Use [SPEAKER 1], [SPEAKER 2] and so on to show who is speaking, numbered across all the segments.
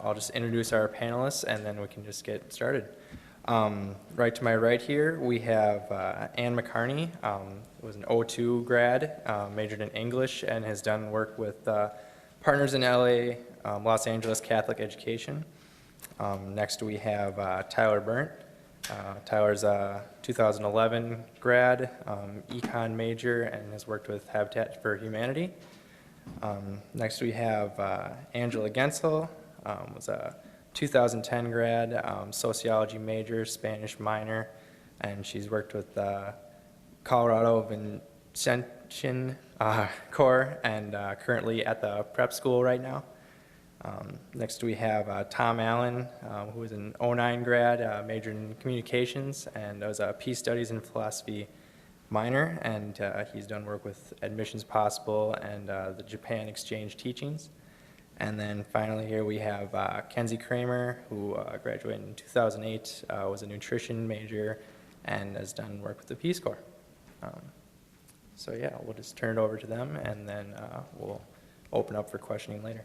[SPEAKER 1] I'll just introduce our panelists and then we can just get started. Right to my right here, we have Ann McCarney, was an '02 grad, majored in English, and has done work with partners in LA, Los Angeles Catholic Education. Next we have Tyler Berndt. Tyler's a 2011 grad, econ major, and has worked with Habitat for Humanity. Next we have Angela Guentzel. Was a 2010 grad, sociology major, Spanish minor, and she's worked with Colorado Vincentian Corps and currently at the prep school right now. Next we have Tom Allen, who is an '09 grad, majored in communications, and was a peace studies and philosophy minor, and he's done work with Admissions Possible and the Japan exchange teachings. And then finally here we have Kenzie Kraemer, who graduated in 2008, was a nutrition major, and has done work with the Peace Corps. So yeah, we'll just turn it over to them, and then we'll open up for questioning later.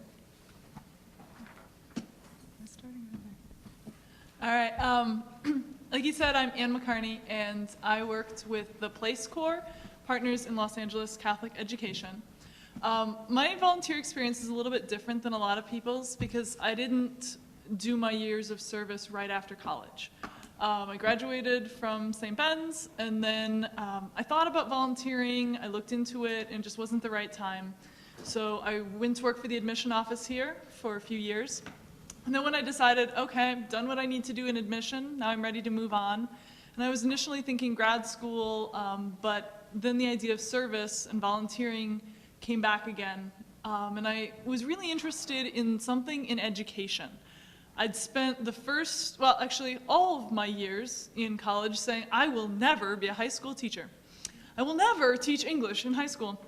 [SPEAKER 2] All right. Like you said, I'm Ann McCarney, and I worked with the Place Corps, partners in Los Angeles Catholic Education. My volunteer experience is a little bit different than a lot of people's because I didn't do my years of service right after college. I graduated from St. Ben's, and then I thought about volunteering. I looked into it, and it just wasn't the right time. So I went to work for the admission office here for a few years. And then when I decided, okay, I've done what I need to do in admission, now I'm ready to move on. And I was initially thinking grad school, but then the idea of service and volunteering came back again. And I was really interested in something in education. I'd spent the first, well, actually all of my years in college saying, I will never be a high school teacher. I will never teach English in high school.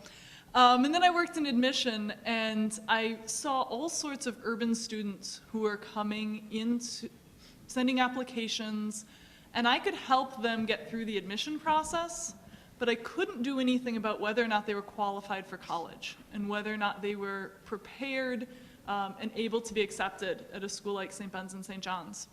[SPEAKER 2] And then I worked in admission, and I saw all sorts of urban students who were coming into sending applications, and I could help them get through the admission process, but I couldn't do anything about whether or not they were qualified for college and whether or not they were prepared and able to be accepted at a school like St. Ben's and St. John's.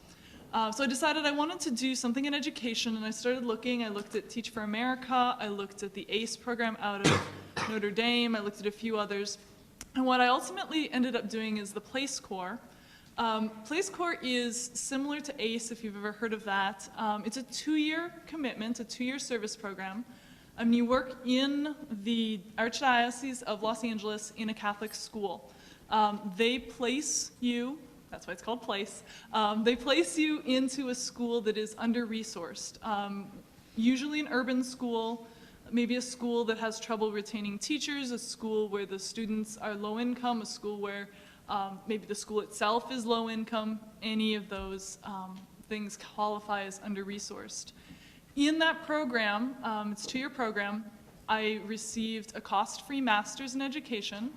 [SPEAKER 2] So I decided I wanted to do something in education, and I started looking. I looked at Teach for America, I looked at the ACE program out of Notre Dame, I looked at a few others. And what I ultimately ended up doing is the Place Corps. Place Corps is similar to ACE, if you've ever heard of that. It's a 2-year commitment, a 2-year service program. You work in the Archdiocese of Los Angeles in a Catholic school. They place you, that's why it's called Place, they place you into a school that is under-resourced, usually an urban school, maybe a school that has trouble retaining teachers, a school where the students are low income, a school where maybe the school itself is low income. Any of those things qualify as under-resourced. In that program, it's a 2-year program, I received a cost-free master's in education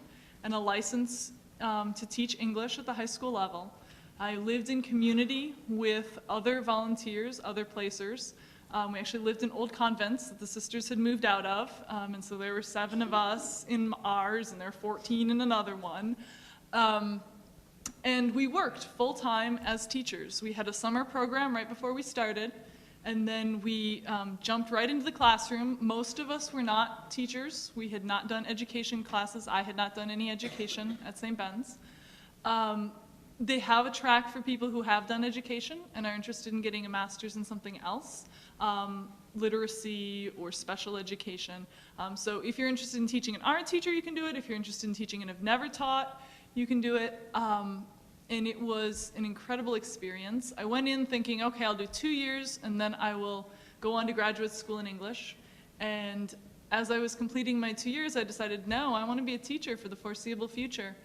[SPEAKER 2] and a license to teach English at the high school level. I lived in community with other volunteers, other placers. We actually lived in old convents that the sisters had moved out of, and so there were 7 of us in ours, and there were 14 in another one. And we worked full-time as teachers. We had a summer program right before we started, and then we jumped right into the classroom. Most of us were not teachers. We had not done education classes. I had not done any education at St. Ben's. They have a track for people who have done education and are interested in getting a master's in something else, literacy or special education. So if you're interested in teaching an art teacher, you can do it. If you're interested in teaching and have never taught, you can do it. And it was an incredible experience. I went in thinking, okay, I'll do 2 years, and then I will go on to graduate school in English. And as I was completing my 2 years, I decided, no, I want to be a teacher for the foreseeable future.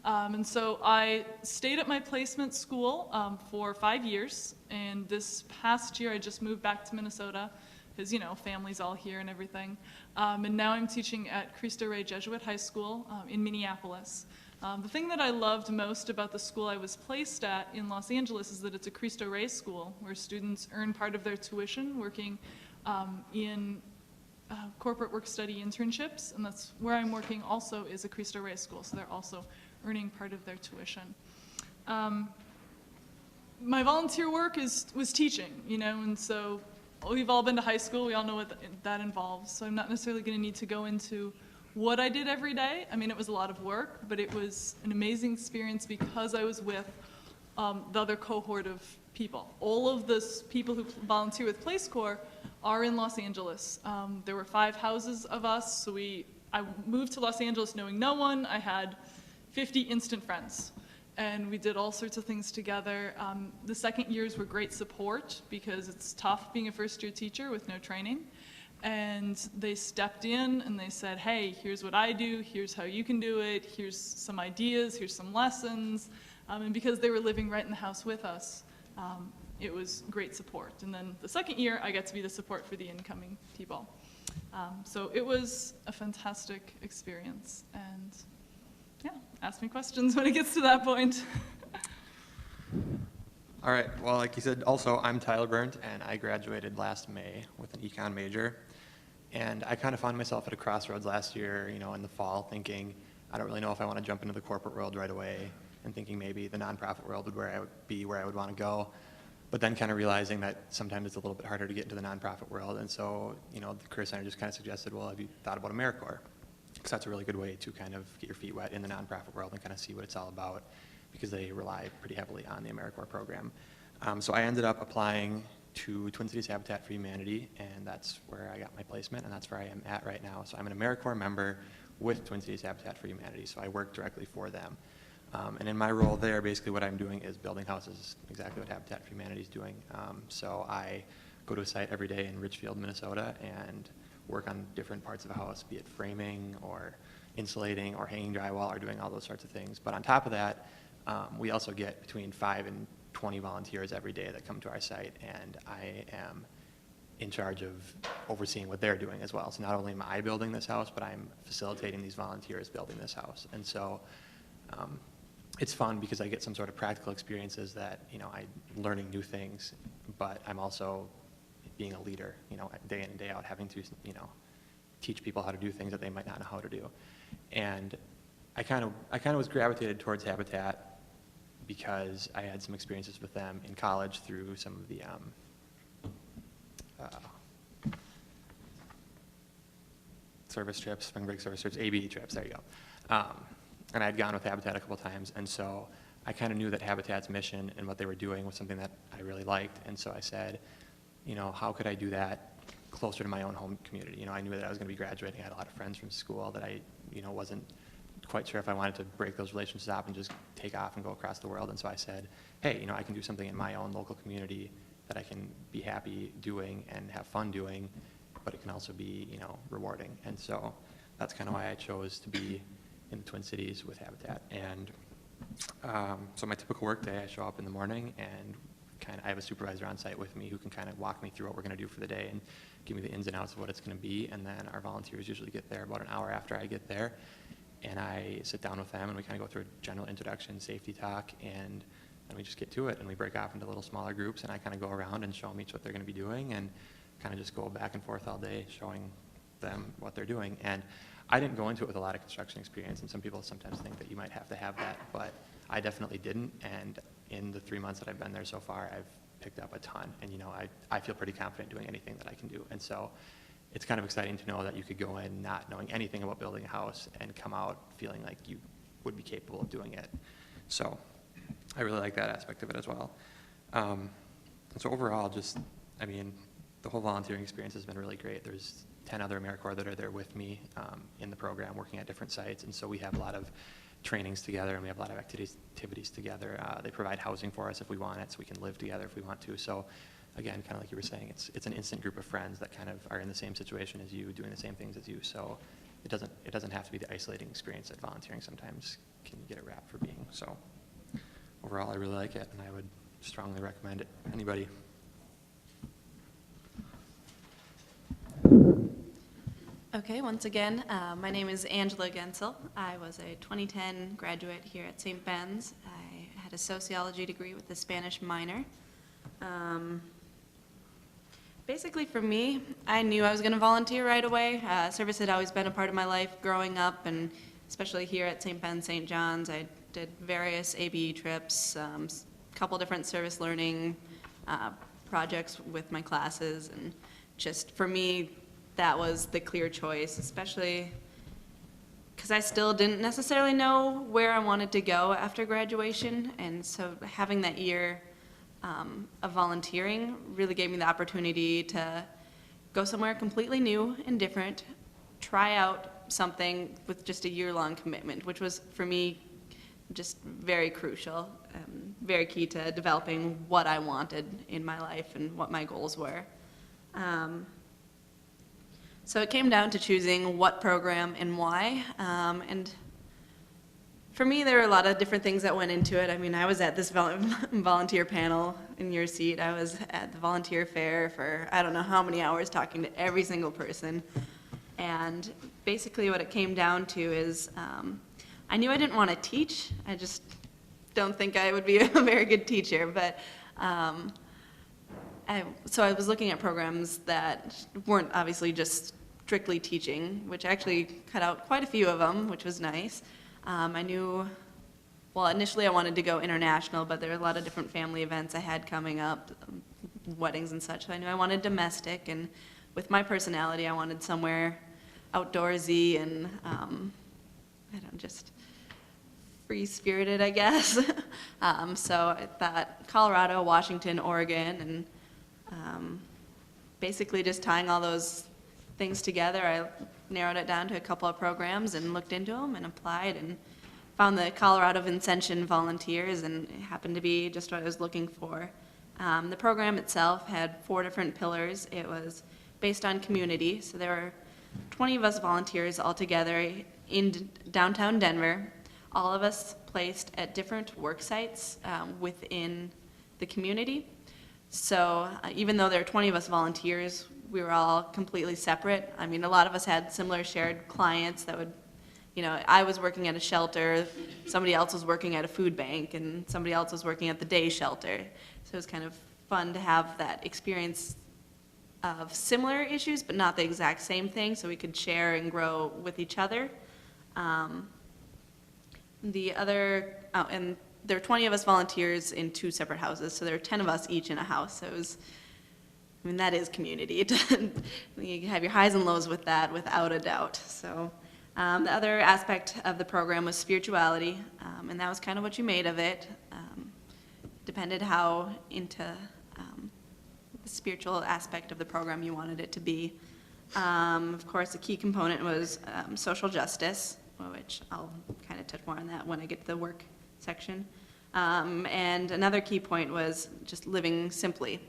[SPEAKER 2] And so I stayed at my placement school for 5 years, and this past year I just moved back to Minnesota because, you know, family's all here and everything. And now I'm teaching at Cristo Rey Jesuit High School in Minneapolis. The thing that I loved most about the school I was placed at in Los Angeles is that it's a Cristo Rey school where students earn part of their tuition working in corporate work-study internships, and that's where I'm working also is a Cristo Rey school, so they're also earning part of their tuition. my volunteer work was teaching, you know, and so we've all been to high school. We all know what that involves. So I'm not necessarily going to need to go into what I did every day. I mean, it was a lot of work, but it was an amazing experience because I was with the other cohort of people. All of the people who volunteer with Place Corps are in Los Angeles. There were 5 houses of us, so I moved to Los Angeles knowing no one. I had 50 instant friends, and we did all sorts of things together. The second years were great support because it's tough being a first-year teacher with no training. And they stepped in and they said, hey, here's what I do, here's how you can do it, here's some ideas, here's some lessons. And because they were living right in the house with us, it was great support. And then the second year, I got to be the support for the incoming people. So it was a fantastic experience. And yeah, ask me questions when it gets to that point.
[SPEAKER 3] All right, well, like you said, also, I'm Tyler Berndt, and I graduated last May with an econ major. And I kind of found myself at a crossroads last year, you know, in the fall, thinking, I don't really know if I want to jump into the corporate world right away, and thinking maybe the nonprofit world would where I would want to go. But then kind of realizing that sometimes it's a little bit harder to get into the nonprofit world. And so, you know, the Career Center just kind of suggested, well, have you thought about AmeriCorps? Because that's a really good way to kind of get your feet wet in the nonprofit world and kind of see what it's all about, because they rely pretty heavily on the AmeriCorps program. So I ended up applying to Twin Cities Habitat for Humanity, and that's where I got my placement, and that's where I am at right now. So I'm an AmeriCorps member with Twin Cities Habitat for Humanity, so I work directly for them. And in my role there, basically what I'm doing is building houses, exactly what Habitat for Humanity is doing. So I go to a site every day in Richfield, Minnesota, and work on different parts of a house, be it framing or insulating or hanging drywall or doing all those sorts of things. But on top of that, we also get between 5 and 20 volunteers every day that come to our site, and I am in charge of overseeing what they're doing as well. So not only am I building this house, but I'm facilitating these volunteers building this house. And so it's fun because I get some sort of practical experiences that, you know, I'm learning new things, but I'm also being a leader, you know, day in and day out, having to, you know, teach people how to do things that they might not know how to do. And I kind of was gravitated towards Habitat because I had some experiences with them in college through some of the service trips, spring break service trips, ABE trips, there you go. And I had gone with Habitat a couple times, and so I kind of knew that Habitat's mission and what they were doing was something that I really liked, and so I said, you know, how could I do that closer to my own home community? You know, I knew that I was going to be graduating. I had a lot of friends from school that I, you know, wasn't quite sure if I wanted to break those relationships up and just take off and go across the world. And so I said, hey, you know, I can do something in my own local community that I can be happy doing and have fun doing, but it can also be, you know, rewarding. And so that's kind of why I chose to be in the Twin Cities with Habitat. And so my typical work day, I show up in the morning and I have a supervisor on site with me who can kind of walk me through what we're going to do for the day and give me the ins and outs of what it's going to be. And then our volunteers usually get there about an hour after I get there. And I sit down with them and we kind of go through a general introduction, safety talk, and then we just get to it and we break off into little smaller groups, and I kind of go around and show them each what they're going to be doing and kind of just go back and forth all day showing them what they're doing. And I didn't go into it with a lot of construction experience, and some people sometimes think that you might have to have that, but I definitely didn't. And in the 3 months that I've been there so far, I've picked up a ton, and you know, I feel pretty confident doing anything that I can do. And so it's kind of exciting to know that you could go in not knowing anything about building a house and come out feeling like you would be capable of doing it. So I really like that aspect of it as well. And so overall, just, I mean, the whole volunteering experience has been really great. There's 10 other AmeriCorps that are there with me in the program working at different sites, and so we have a lot of trainings together and we have a lot of activities together. They provide housing for us if we want it, so we can live together if we want to. So again, kind of like you were saying, it's an instant group of friends that kind of are in the same situation as you, doing the same things as you. So it doesn't have to be the isolating experience that volunteering sometimes can get a rap for being. So overall, I really like it, and I would strongly recommend it to anybody.
[SPEAKER 4] Okay, once again, my name is Angela Guentzel. I was a 2010 graduate here at St. Ben's. I had a sociology degree with a Spanish minor. Basically for me, I knew I was going to volunteer right away. Service had always been a part of my life growing up, and especially here at St. Ben's, St. John's. I did various ABE trips, couple different service learning projects with my classes, and just for me, that was the clear choice, especially because I still didn't necessarily know where I wanted to go after graduation, and so having that year of volunteering really gave me the opportunity to go somewhere completely new and different, try out something with just a year-long commitment, which was, for me, just very crucial, very key to developing what I wanted in my life and what my goals were. So it came down to choosing what program and why, and for me, there were a lot of different things that went into it. I mean, I was at this volunteer panel in your seat. I was at the volunteer fair for I don't know how many hours talking to every single person. And basically what it came down to is I knew I didn't want to teach. I just don't think I would be a very good teacher. But so I was looking at programs that weren't obviously just strictly teaching, which actually cut out quite a few of them, which was nice. I knew, well, initially I wanted to go international, but there were a lot of different family events I had coming up, weddings and such. So I knew I wanted domestic, and with my personality, I wanted somewhere outdoorsy and, I don't know, just free-spirited, I guess. So I thought Colorado, Washington, Oregon, and basically just tying all those things together, I narrowed it down to a couple of programs and looked into them and applied and found the Colorado Vincentian volunteers, and it happened to be just what I was looking for. The program itself had 4 different pillars. It was based on community, so there were 20 of us volunteers all together in downtown Denver, all of us placed at different work sites within the community. So even though there are 20 of us volunteers, we were all completely separate. I mean, a lot of us had similar shared clients that would, you know, I was working at a shelter, somebody else was working at a food bank, and somebody else was working at the day shelter. So it was kind of fun to have that experience of similar issues, but not the exact same thing, so we could share and grow with each other. And there were 20 of us volunteers in 2 separate houses, so there were 10 of us each in a house. So it was, I mean, that is community. You have your highs and lows with that, without a doubt. So the other aspect of the program was spirituality, and that was kind of what you made of it. Depended how into the spiritual aspect of the program you wanted it to be. Of course, a key component was social justice, which I'll kind of touch more on that when I get to the work section. And another key point was just living simply.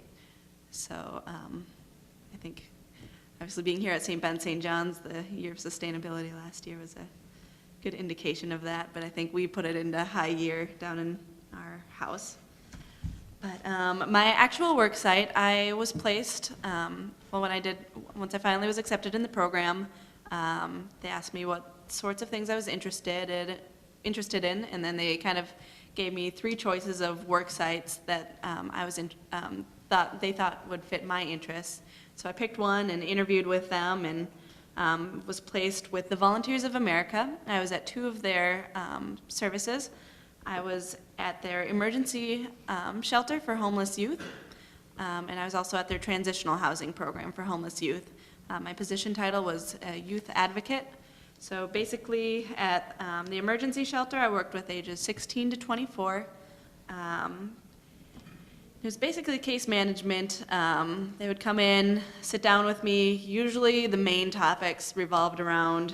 [SPEAKER 4] So I think obviously being here at St. Ben, St. John's, the year of sustainability last year was a good indication of that, but I think we put it into high gear down in our house. But my actual work site, I was placed, once I finally was accepted in the program, they asked me what sorts of things I was interested in, and then they kind of gave me 3 choices of work sites that they thought would fit my interests. So I picked one and interviewed with them, and was placed with the Volunteers of America. I was at 2 of their services. I was at their emergency shelter for homeless youth, and I was also at their transitional housing program for homeless youth. My position title was a youth advocate. So basically at the emergency shelter, I worked with ages 16 to 24. It was basically case management. They would come in, sit down with me. Usually the main topics revolved around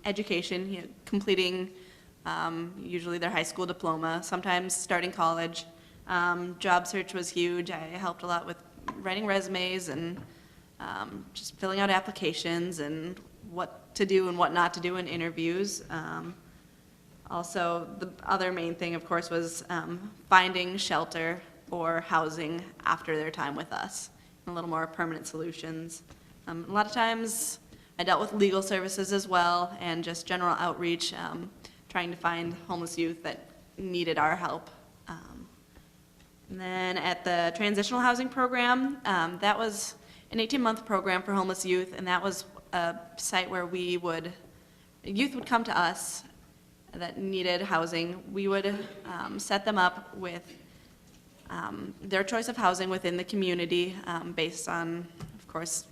[SPEAKER 4] education, you know, completing usually their high school diploma, sometimes starting college. Job search was huge. I helped a lot with writing resumes and just filling out applications and what to do and what not to do in interviews. Also, the other main thing, of course, was finding shelter or housing after their time with us, and a little more permanent solutions. A lot of times I dealt with legal services as well, and just general outreach, trying to find homeless youth that needed our help. And then at the transitional housing program, that was an 18-month program for homeless youth, and that was a site where youth would come to us that needed housing, we would set them up with their choice of housing within the community based on, of course,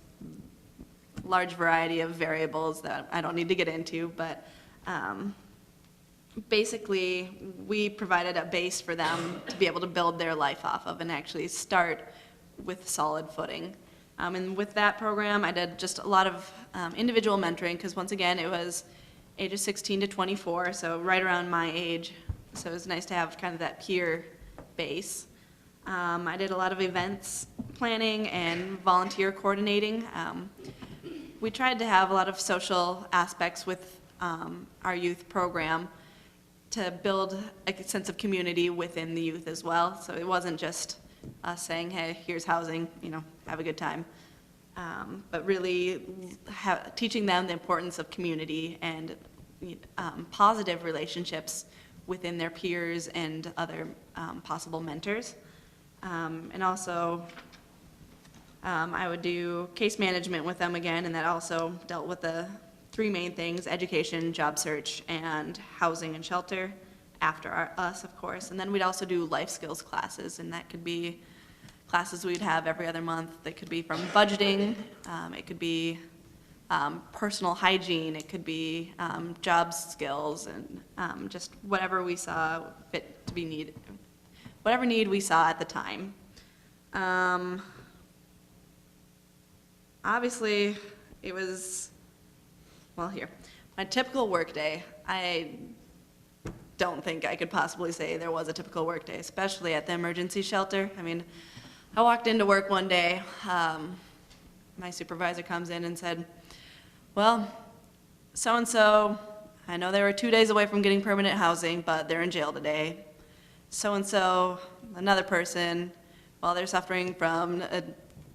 [SPEAKER 4] large variety of variables that I don't need to get into, but basically we provided a base for them to be able to build their life off of and actually start with solid footing. And with that program, I did just a lot of individual mentoring, because once again, it was ages 16 to 24, so right around my age. So it was nice to have kind of that peer base. I did a lot of events planning and volunteer coordinating. We tried to have a lot of social aspects with our youth program to build a sense of community within the youth as well. So it wasn't just us saying, hey, here's housing, you know, have a good time. But really teaching them the importance of community and positive relationships within their peers and other possible mentors. And also, I would do case management with them again, and that also dealt with the three main things: education, job search, and housing and shelter, after us, of course. And then we'd also do life skills classes, and that could be classes we'd have every other month. That could be from budgeting, it could be personal hygiene, it could be job skills, and just whatever we saw fit to be needed, whatever need we saw at the time. Obviously, it was, well, here, my typical workday, I don't think I could possibly say there was a typical workday, especially at the emergency shelter. I mean, I walked into work one day, my supervisor comes in and said, well, so-and-so, I know they were 2 days away from getting permanent housing, but they're in jail today. So-and-so, another person, well, they're suffering from a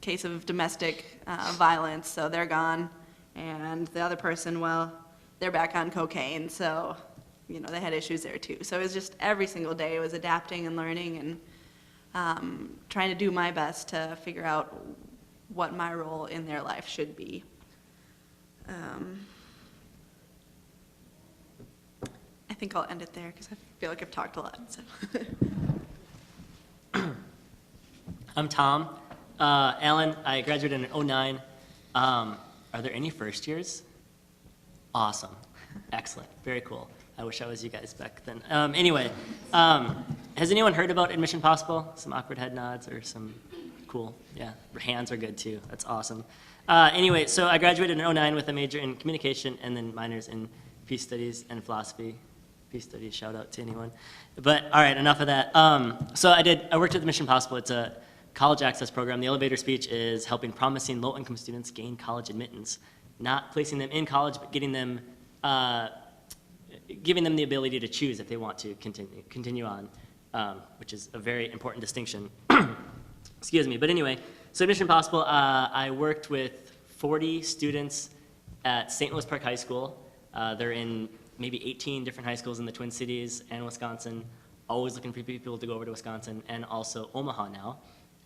[SPEAKER 4] case of domestic violence, so they're gone. And the other person, well, they're back on cocaine, so, you know, they had issues there too. So it was just every single day it was adapting and learning and trying to do my best to figure out what my role in their life should be. I think I'll end it there because I feel like I've talked a lot. So.
[SPEAKER 5] I'm Tom. Alan, I graduated in 2009. Are there any first years? Awesome. Excellent. Very cool. I wish I was you guys back then. Anyway, has anyone heard about Admission Possible? Some awkward head nods or some cool? Yeah, hands are good too. That's awesome. Anyway, so I graduated in 2009 with a major in communication and then minors in peace studies and philosophy. Peace studies, shout out to anyone. But all right, enough of that. So I worked at Admission Possible. It's a college access program. The elevator speech is helping promising low-income students gain college admittance, not placing them in college, but getting them, giving them the ability to choose if they want to continue on, which is a very important distinction. Excuse me. But anyway, so Admission Possible, I worked with 40 students at St. Louis Park High School. They're in maybe 18 different high schools in the Twin Cities and Wisconsin, always looking for people to go over to Wisconsin, and also Omaha now.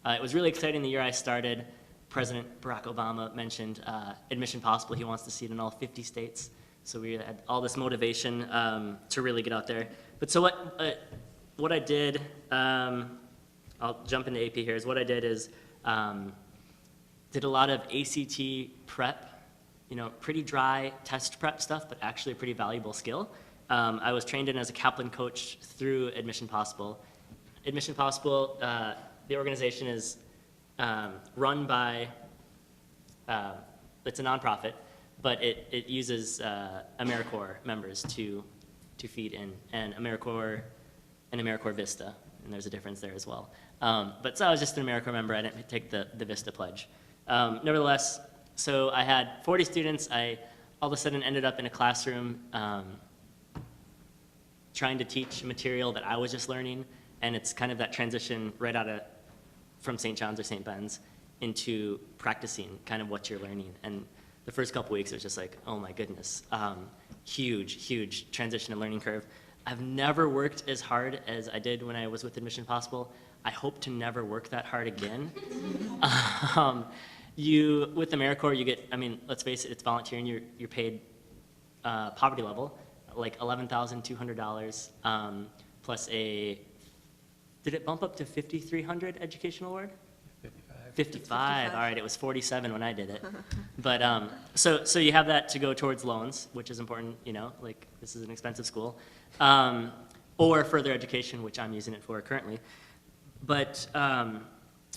[SPEAKER 5] It was really exciting the year I started. President Barack Obama mentioned Admission Possible. He wants to see it in all 50 states. So we had all this motivation to really get out there. But so what I did, I'll jump into AP here, is what I did is did a lot of ACT prep, you know, pretty dry test prep stuff, but actually a pretty valuable skill. I was trained in as a Kaplan coach through Admission Possible. Admission Possible, the organization is run by, it's a nonprofit, but it uses AmeriCorps members to feed in, and AmeriCorps Vista, and there's a difference there as well. But so I was just an AmeriCorps member. I didn't take the Vista pledge. Nevertheless, so I had 40 students. I all of a sudden ended up in a classroom trying to teach material that I was just learning, and it's kind of that transition right from St. John's or St. Ben's into practicing kind of what you're learning. And the first couple weeks, it was just like, oh my goodness, huge transition and learning curve. I've never worked as hard as I did when I was with Admission Possible. I hope to never work that hard again. With AmeriCorps, you get, I mean, let's face it, it's volunteering. You're paid poverty level, like $11,200 plus a, did it bump up to 5,300 educational award? 55. All right, it was 47 when I did it. But so you have that to go towards loans, which is important, you know, like this is an expensive school, or further education, which I'm using it for currently. But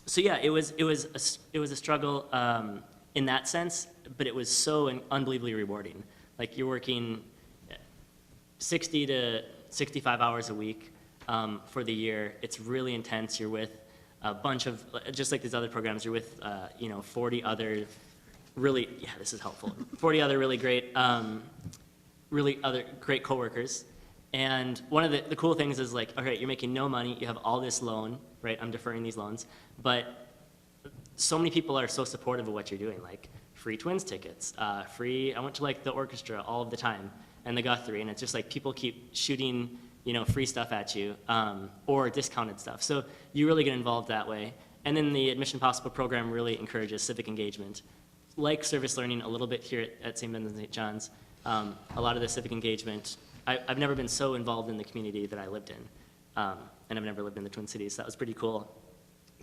[SPEAKER 5] so yeah, it was a struggle in that sense, but it was so unbelievably rewarding. Like you're working 60 to 65 hours a week for the year. It's really intense. You're with a bunch of, just like these other programs, you're with, 40 other really, yeah, this is helpful, 40 other really great coworkers. And one of the cool things is like, okay, you're making no money, you have all this loan, right? I'm deferring these loans, but so many people are so supportive of what you're doing, like free Twins tickets, free, I went to like the orchestra all of the time, and the Guthrie, and it's just like people keep shooting, free stuff at you, or discounted stuff. So you really get involved that way. And then the Admission Possible program really encourages civic engagement. Like service learning a little bit here at St. Vincent St. John's, a lot of the civic engagement, I've never been so involved in the community that I lived in. And I've never lived in the Twin Cities, so that was pretty cool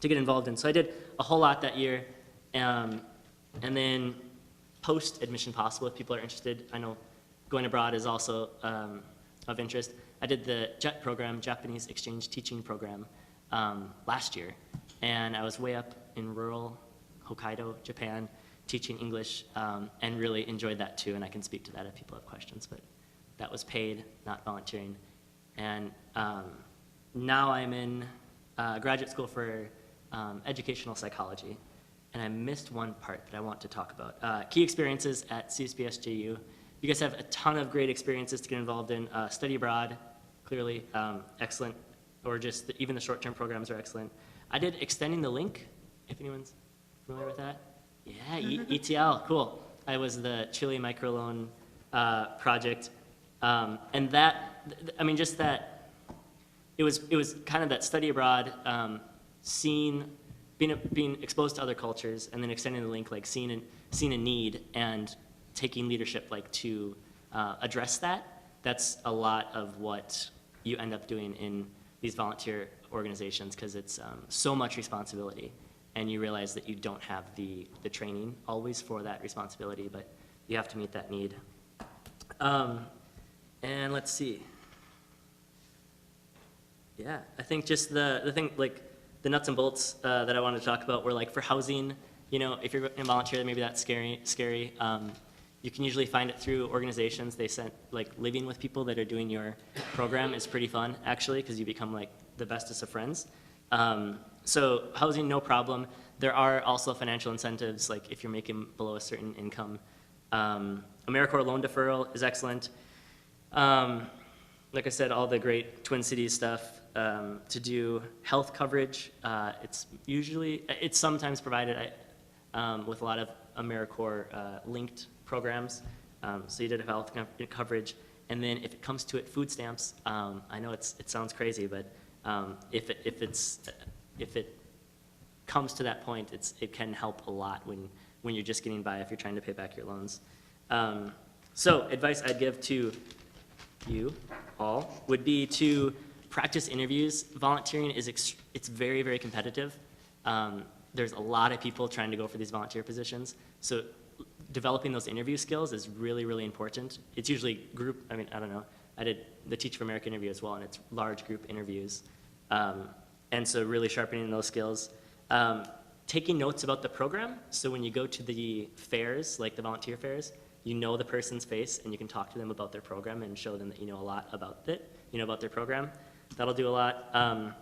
[SPEAKER 5] to get involved in. So I did a whole lot that year. And then post-Admission Possible, if people are interested, I know going abroad is also of interest. I did the JET program, Japanese Exchange Teaching Program, last year. And I was way up in rural Hokkaido, Japan, teaching English, and really enjoyed that too. And I can speak to that if people have questions, but that was paid, not volunteering. And now I'm in graduate school for educational psychology. And I missed one part that I want to talk about. Key experiences at CSBSJU. You guys have a ton of great experiences to get involved in. Study abroad, clearly excellent, or just even the short-term programs are excellent. I did Extending the Link, if anyone's familiar with that. Yeah, ETL, cool. I was the Chile microloan project. And that, I mean, just that, it was kind of that study abroad, being exposed to other cultures, and then extending the link, like seeing a need and taking leadership, like to address that. That's a lot of what you end up doing in these volunteer organizations, because it's so much responsibility, and you realize that you don't have the training always for that responsibility, but you have to meet that need. And let's see. Yeah, I think just the thing, like the nuts and bolts that I wanted to talk about were like for housing, if you're a volunteer, maybe that's scary. You can usually find it through organizations. They sent, like living with people that are doing your program is pretty fun, actually, because you become like the bestest of friends. So housing, no problem. There are also financial incentives, like if you're making below a certain income. AmeriCorps loan deferral is excellent. Like I said, all the great Twin Cities stuff. To do health coverage, it's sometimes provided with a lot of AmeriCorps linked programs. So you did have health coverage, and then if it comes to it, food stamps. I know it sounds crazy, but if it comes to that point, it can help a lot when you're just getting by, if you're trying to pay back your loans. So advice I'd give to you all would be to practice interviews. Volunteering it's very, very competitive. There's a lot of people trying to go for these volunteer positions. So developing those interview skills is really, really important. It's usually group, I don't know. I did the Teach for America interview as well, and it's large group interviews. And so really sharpening those skills. Taking notes about the program. So when you go to the fairs, like the volunteer fairs, you know the person's face, and you can talk to them about their program and show them that you know a lot about it, about their program. That'll do a lot.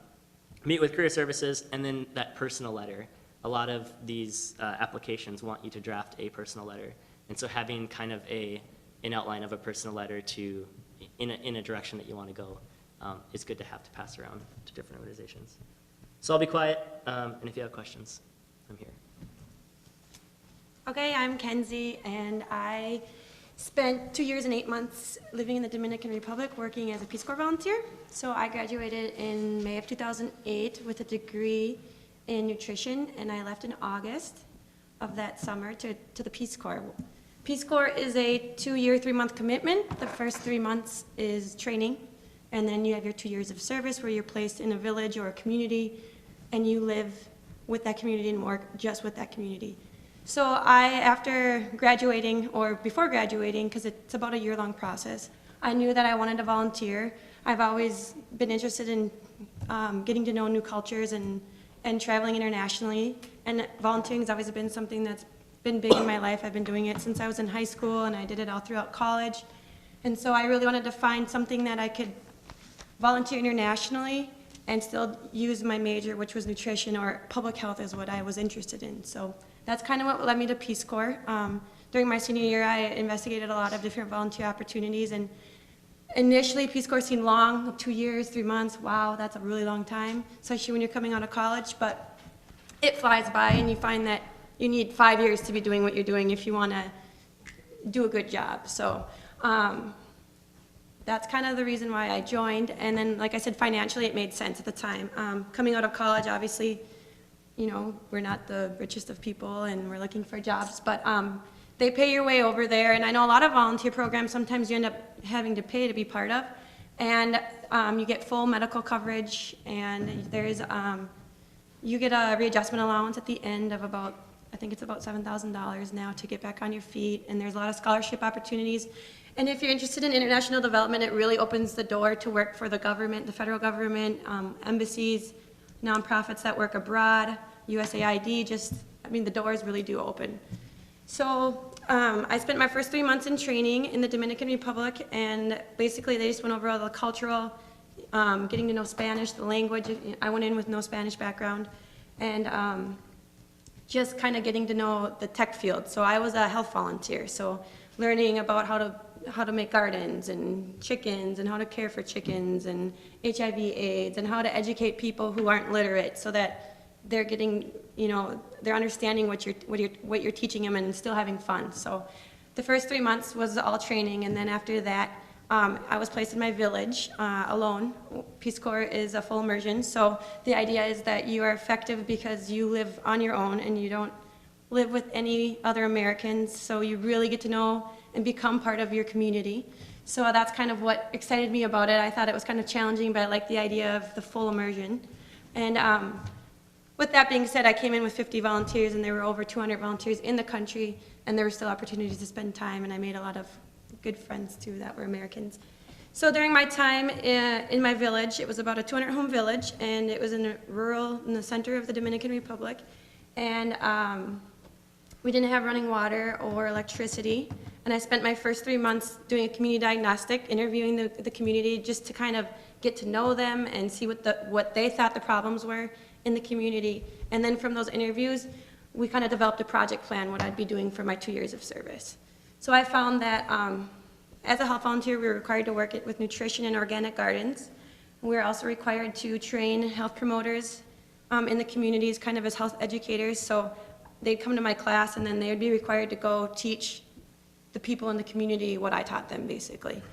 [SPEAKER 5] Meet with career services, and then that personal letter. A lot of these applications want you to draft a personal letter. And so having kind of an outline of a personal letter in a direction that you want to go is good to have to pass around to different organizations. So I'll be quiet, and if you have questions, I'm here.
[SPEAKER 6] Okay, I'm Kenzie, and I spent 2 years and 8 months living in the Dominican Republic working as a Peace Corps volunteer. So I graduated in May of 2008 with a degree in nutrition, and I left in August of that summer to the Peace Corps. Peace Corps is a 2-year, 3-month commitment. The first 3 months is training, and then you have your 2 years of service where you're placed in a village or a community, and you live with that community and work just with that community. So after graduating, or before graduating, because it's about a year-long process, I knew that I wanted to volunteer. I've always been interested in getting to know new cultures and traveling internationally, and volunteering has always been something that's been big in my life. I've been doing it since I was in high school, and I did it all throughout college. And so I really wanted to find something that I could volunteer internationally and still use my major, which was nutrition, or public health is what I was interested in. So that's kind of what led me to Peace Corps. During my senior year, I investigated a lot of different volunteer opportunities, and initially Peace Corps seemed long, 2 years, 3 months. Wow, that's a really long time, especially when you're coming out of college, but it flies by, and you find that you need 5 years to be doing what you're doing if you want to do a good job. So that's kind of the reason why I joined. And then, like I said, financially it made sense at the time. Coming out of college, obviously, you know, we're not the richest of people and we're looking for jobs, but they pay your way over there. And I know a lot of volunteer programs, sometimes you end up having to pay to be part of. And you get full medical coverage, and there's, you get a readjustment allowance at the end of about, I think it's about $7,000 now to get back on your feet, and there's a lot of scholarship opportunities. And if you're interested in international development, it really opens the door to work for the government, the federal government, embassies, nonprofits that work abroad, USAID, I mean, the doors really do open. So I spent my first 3 months in training in the Dominican Republic, and basically they just went over all the cultural, getting to know Spanish, the language. I went in with no Spanish background, and just kind of getting to know the tech field. So I was a health volunteer, so learning about how to make gardens and chickens and how to care for chickens and HIV/AIDS and how to educate people who aren't literate so that they're getting, you know, they're understanding what you're teaching them and still having fun. So the first 3 months was all training, and then after that, I was placed in my village alone. Peace Corps is a full immersion, so the idea is that you are effective because you live on your own and you don't live with any other Americans, so you really get to know and become part of your community. So that's kind of what excited me about it. I thought it was kind of challenging, but I liked the idea of the full immersion. And with that being said, I came in with 50 volunteers, and there were over 200 volunteers in the country, and there were still opportunities to spend time, and I made a lot of good friends too that were Americans. So during my time in my village, it was about a 200-home village, and it was in the center of the Dominican Republic, and we didn't have running water or electricity, and I spent my first 3 months doing a community diagnostic, interviewing the community just to kind of get to know them and see what they thought the problems were in the community. And then from those interviews, we kind of developed a project plan, what I'd be doing for my 2 years of service. So I found that as a health volunteer, we were required to work with nutrition and organic gardens. We were also required to train health promoters in the communities, kind of as health educators. So they'd come to my class, and then they would be required to go teach the people in the community what I taught them, basically.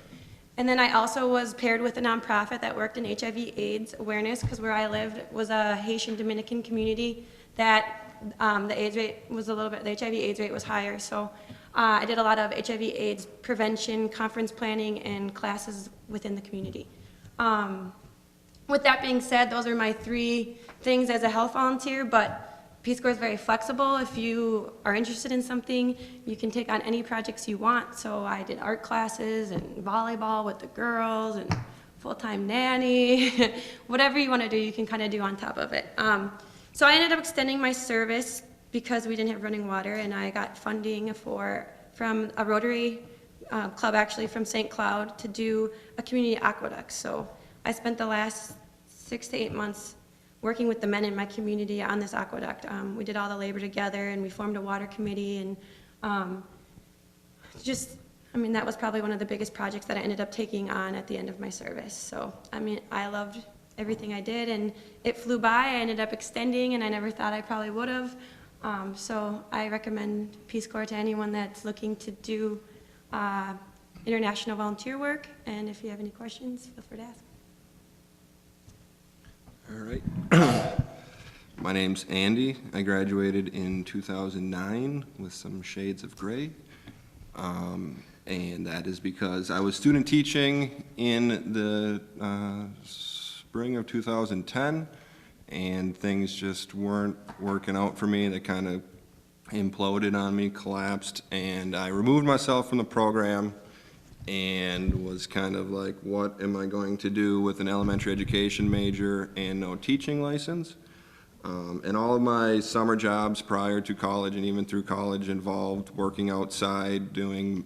[SPEAKER 6] And then I also was paired with a nonprofit that worked in HIV/AIDS awareness, because where I lived was a Haitian Dominican community that the AIDS rate was a little bit, the HIV/AIDS rate was higher. So I did a lot of HIV/AIDS prevention, conference planning, and classes within the community. With that being said, those are my 3 things as a health volunteer, but Peace Corps is very flexible. If you are interested in something, you can take on any projects you want. So I did art classes and volleyball with the girls and full-time nanny. Whatever you want to do, you can kind of do on top of it. So I ended up extending my service because we didn't have running water, and I got funding from a Rotary club, actually from St. Cloud, to do a community aqueduct. So I spent the last 6 to 8 months working with the men in my community on this aqueduct. We did all the labor together, and we formed a water committee, and I mean, that was probably one of the biggest projects that I ended up taking on at the end of my service. So, I mean, I loved everything I did, and it flew by. I ended up extending, and I never thought I probably would have. So I recommend Peace Corps to anyone that's looking to do international volunteer work, and if you have any questions, feel free to ask.
[SPEAKER 7] All right. My name's Andy. I graduated in 2009 with some shades of gray. And that is because I was student teaching in the spring of 2010, and things just weren't working out for me. They kind of imploded on me, collapsed, and I removed myself from the program and was kind of like, what am I going to do with an elementary education major and no teaching license? And all of my summer jobs prior to college and even through college involved working outside, doing,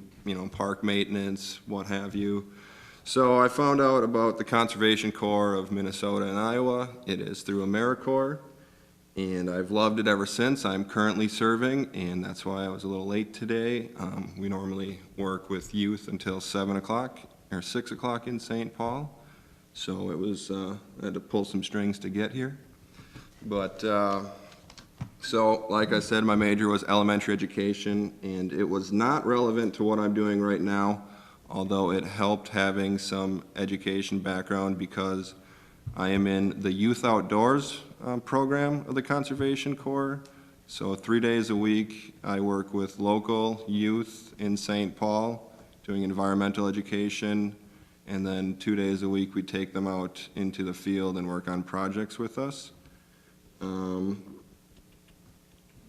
[SPEAKER 7] park maintenance, what have you. So I found out about the Conservation Corps of Minnesota and Iowa. It is through AmeriCorps, and I've loved it ever since. I'm currently serving, and that's why I was a little late today. We normally work with youth until 7 o'clock or 6 o'clock in St. Paul, so it was, I had to pull some strings to get here. But, so like I said, my major was elementary education, and it was not relevant to what I'm doing right now, although it helped having some education background because I am in the Youth Outdoors program of the Conservation Corps. So 3 days a week, I work with local youth in St. Paul doing environmental education, and then 2 days a week, we take them out into the field and work on projects with us.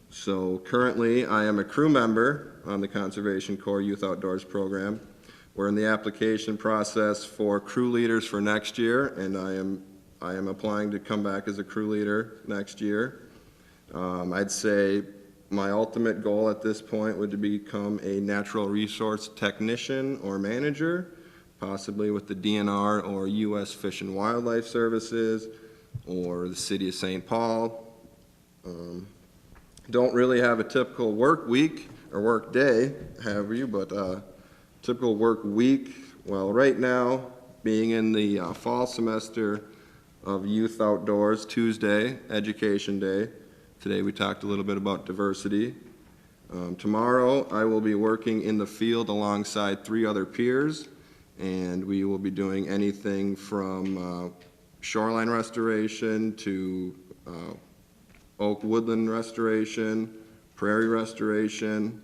[SPEAKER 7] So currently, I am a crew member on the Conservation Corps Youth Outdoors program. We're in the application process for crew leaders for next year, and I am applying to come back as a crew leader next year. I'd say my ultimate goal at this point would become a natural resource technician or manager, possibly with the DNR or U.S. Fish and Wildlife Services or the City of St. Paul. Don't really have a typical work week or work day, have you, but typical work week, well, right now, being in the fall semester of Youth Outdoors, Tuesday, Education Day. Today we talked a little bit about diversity. Tomorrow I will be working in the field alongside 3 other peers, and we will be doing anything from shoreline restoration to oak woodland restoration, prairie restoration,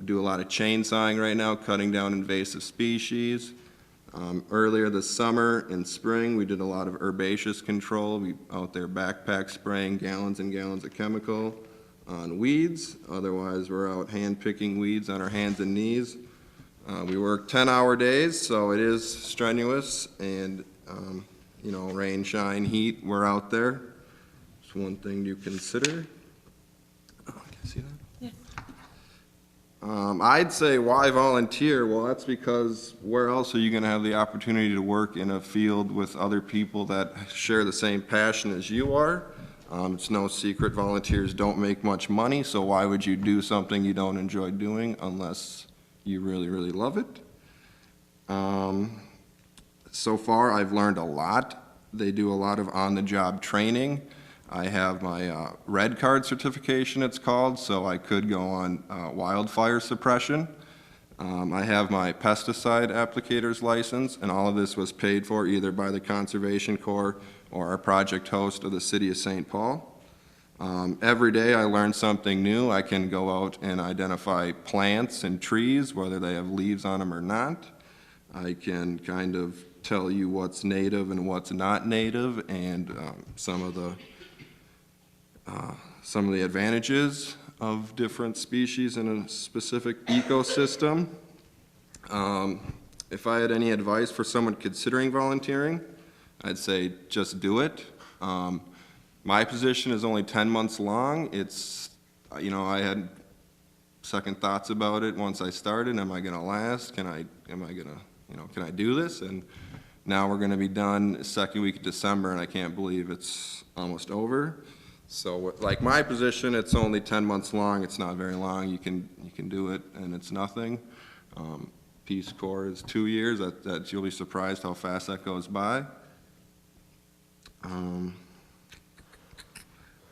[SPEAKER 7] do a lot of chainsawing right now, cutting down invasive species. Earlier this summer and spring, we did a lot of herbaceous control. We out there backpack spraying gallons and gallons of chemical on weeds. Otherwise, we're out hand picking weeds on our hands and knees. We work 10-hour days, so it is strenuous, and rain, shine, heat, we're out there. It's one thing to consider. Oh, can you see that? I'd say why volunteer? Well, that's because where else are you going to have the opportunity to work in a field with other people that share the same passion as you are? It's no secret volunteers don't make much money, so why would you do something you don't enjoy doing unless you really, really love it? So far, I've learned a lot. They do a lot of on-the-job training. I have my red card certification, it's called, so I could go on wildfire suppression. I have my pesticide applicator's license, and all of this was paid for either by the Conservation Corps or our project host of the City of St. Paul. Every day I learn something new. I can go out and identify plants and trees, whether they have leaves on them or not. I can kind of tell you what's native and what's not native, and some of the advantages of different species in a specific ecosystem. If I had any advice for someone considering volunteering, I'd say just do it. My position is only 10 months long. It's, I had second thoughts about it once I started. Am I going to last? Can I do this? And now we're going to be done the second week of December, and I can't believe it's almost over. So like my position, it's only 10 months long. It's not very long. You can do it, and it's nothing. Peace Corps is 2 years. That you'll be surprised how fast that goes by. I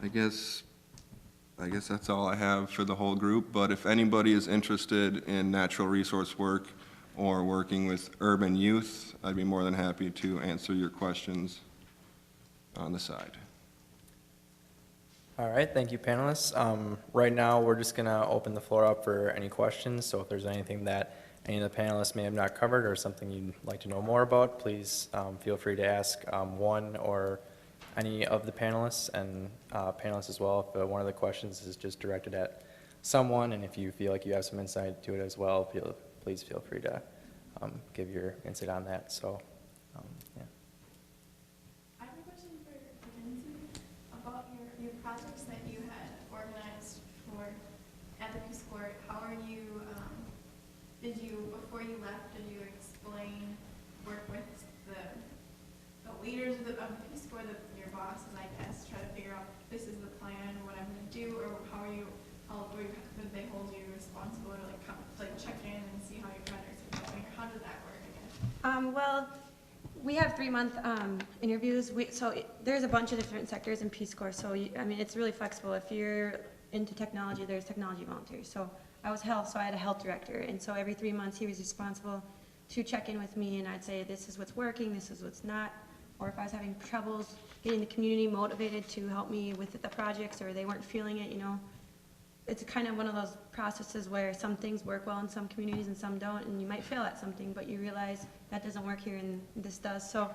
[SPEAKER 7] guess that's all I have for the whole group. But if anybody is interested in natural resource work or working with urban youth, I'd be more than happy to answer your questions on the side.
[SPEAKER 1] All right, thank you, panelists. Right now, we're just gonna open the floor up for any questions, so if there's anything that any of the panelists may have not covered or something you'd like to know more about, please feel free to ask one or any of the panelists, and panelists as well. If one of the questions is just directed at someone, and if you feel like you have some insight to it as well, please feel free to give your insight on that. So, yeah.
[SPEAKER 8] I have a question for Kenzie about your projects that you had organized for at the Peace Corps. How are you, before you left, did you work with the leaders of the Peace Corps, your bosses, I guess, try to figure out this is the plan, what I'm going to do, or did they hold you responsible to check in and see how your projects are going? How did that work again?
[SPEAKER 6] Well, we have 3-month interviews. There's a bunch of different sectors in Peace Corps. So, it's really flexible. If you're into technology, there's technology volunteers. So I was health, so I had a health director. And so every 3 months, he was responsible to check in with me, and I'd say, this is what's working, this is what's not. Or if I was having troubles getting the community motivated to help me with the projects, or they weren't feeling it, it's kind of one of those processes where some things work well in some communities and some don't, and you might fail at something, but you realize that doesn't work here and this does. So